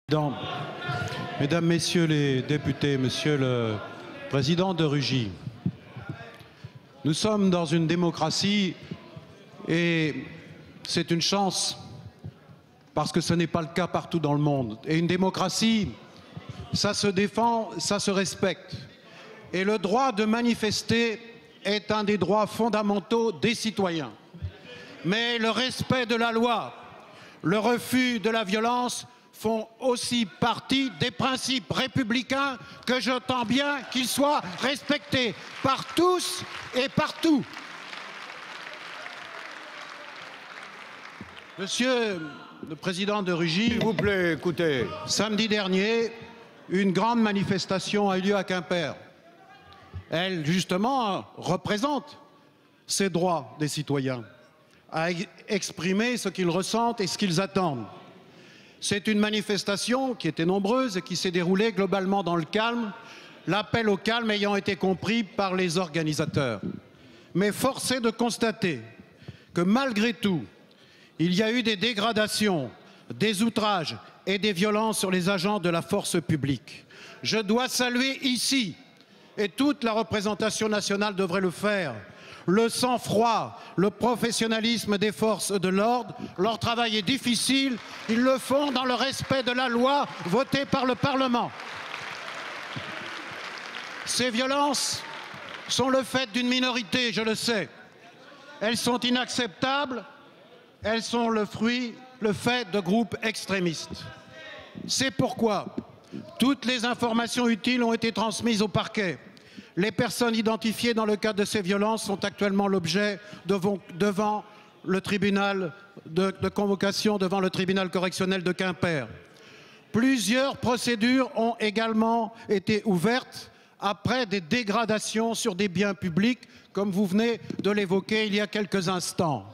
Président, Mesdames, Messieurs les députés, Monsieur le Président de Rugy, nous sommes dans une démocratie et c'est une chance parce que ce n'est pas le cas partout dans le monde. Et une démocratie, ça se défend, ça se respecte. Et le droit de manifester est un des droits fondamentaux des citoyens. Mais le respect de la loi, le refus de la violence font aussi partie des principes républicains que j'entends bien qu'ils soient respectés par tous et partout. Monsieur le Président de Rugy, s'il vous plaît, écoutez. Samedi dernier, une grande manifestation a eu lieu à Quimper. Elle, justement, représente ces droits des citoyens à exprimer ce qu'ils ressentent et ce qu'ils attendent. C'est une manifestation qui était nombreuse et qui s'est déroulée globalement dans le calme, l'appel au calme ayant été compris par les organisateurs. Mais force est de constater que malgré tout, il y a eu des dégradations, des outrages et des violences sur les agents de la force publique. Je dois saluer ici, et toute la représentation nationale devrait le faire, le sang-froid, le professionnalisme des forces de l'ordre. Leur travail est difficile, ils le font dans le respect de la loi votée par le Parlement. Ces violences sont le fait d'une minorité, je le sais. Elles sont inacceptables, elles sont le fait de groupes extrémistes. C'est pourquoi toutes les informations utiles ont été transmises au parquet. Les personnes identifiées dans le cadre de ces violences sont actuellement l'objet devant le tribunal de convocation devant le tribunal correctionnel de Quimper. Plusieurs procédures ont également été ouvertes après des dégradations sur des biens publics, comme vous venez de l'évoquer il y a quelques instants.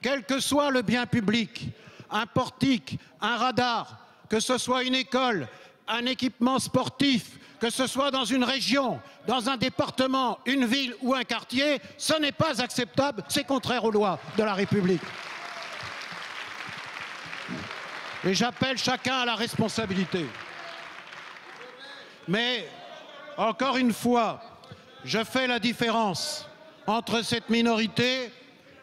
Quel que soit le bien public, un portique, un radar, que ce soit une école, un équipement sportif, que ce soit dans une région, dans un département, une ville ou un quartier, ce n'est pas acceptable, c'est contraire aux lois de la République. Et j'appelle chacun à la responsabilité. Mais, encore une fois, je fais la différence entre cette minorité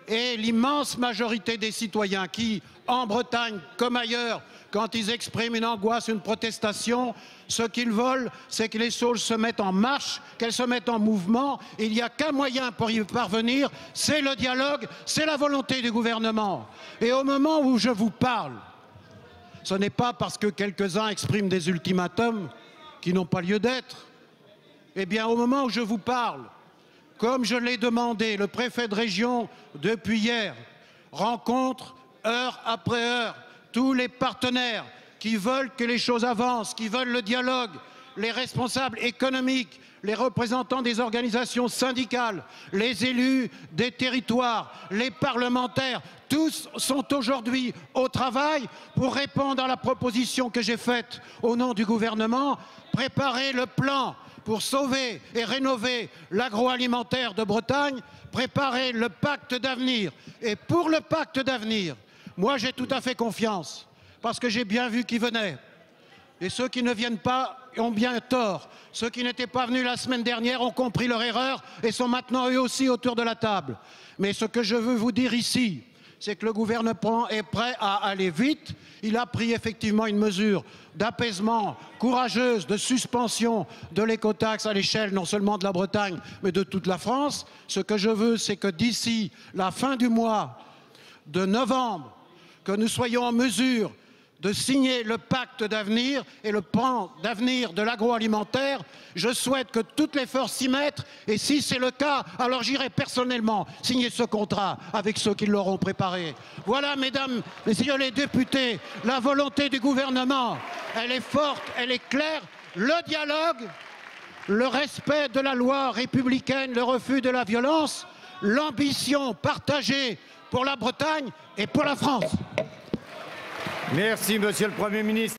et l'immense majorité des citoyens qui, en Bretagne comme ailleurs, quand ils expriment une angoisse, une protestation, ce qu'ils veulent, c'est que les choses se mettent en marche, qu'elles se mettent en mouvement. Il n'y a qu'un moyen pour y parvenir, c'est le dialogue, c'est la volonté du gouvernement. Et au moment où je vous parle, ce n'est pas parce que quelques-uns expriment des ultimatums qui n'ont pas lieu d'être. Eh bien, au moment où je vous parle, comme je l'ai demandé, le préfet de région, depuis hier, rencontre heure après heure tous les partenaires qui veulent que les choses avancent, qui veulent le dialogue, les responsables économiques, les représentants des organisations syndicales, les élus des territoires, les parlementaires, tous sont aujourd'hui au travail pour répondre à la proposition que j'ai faite au nom du gouvernement, préparer le plan pour sauver et rénover l'agroalimentaire de Bretagne, préparer le pacte d'avenir. Et pour le pacte d'avenir, moi j'ai tout à fait confiance, parce que j'ai bien vu qui venait. Et ceux qui ne viennent pas ont bien tort. Ceux qui n'étaient pas venus la semaine dernière ont compris leur erreur et sont maintenant eux aussi autour de la table. Mais ce que je veux vous dire ici, c'est que le gouvernement est prêt à aller vite. Il a pris effectivement une mesure d'apaisement courageuse, de suspension de l'écotaxe à l'échelle non seulement de la Bretagne, mais de toute la France. Ce que je veux, c'est que d'ici la fin du mois de novembre, que nous soyons en mesure de signer le pacte d'avenir et le plan d'avenir de l'agroalimentaire. Je souhaite que toutes les forces s'y mettent et si c'est le cas, alors j'irai personnellement signer ce contrat avec ceux qui l'auront préparé. Voilà, mesdames, messieurs les députés, la volonté du gouvernement. Elle est forte, elle est claire. Le dialogue, le respect de la loi républicaine, le refus de la violence, l'ambition partagée pour la Bretagne et pour la France. Merci, Monsieur le Premier ministre.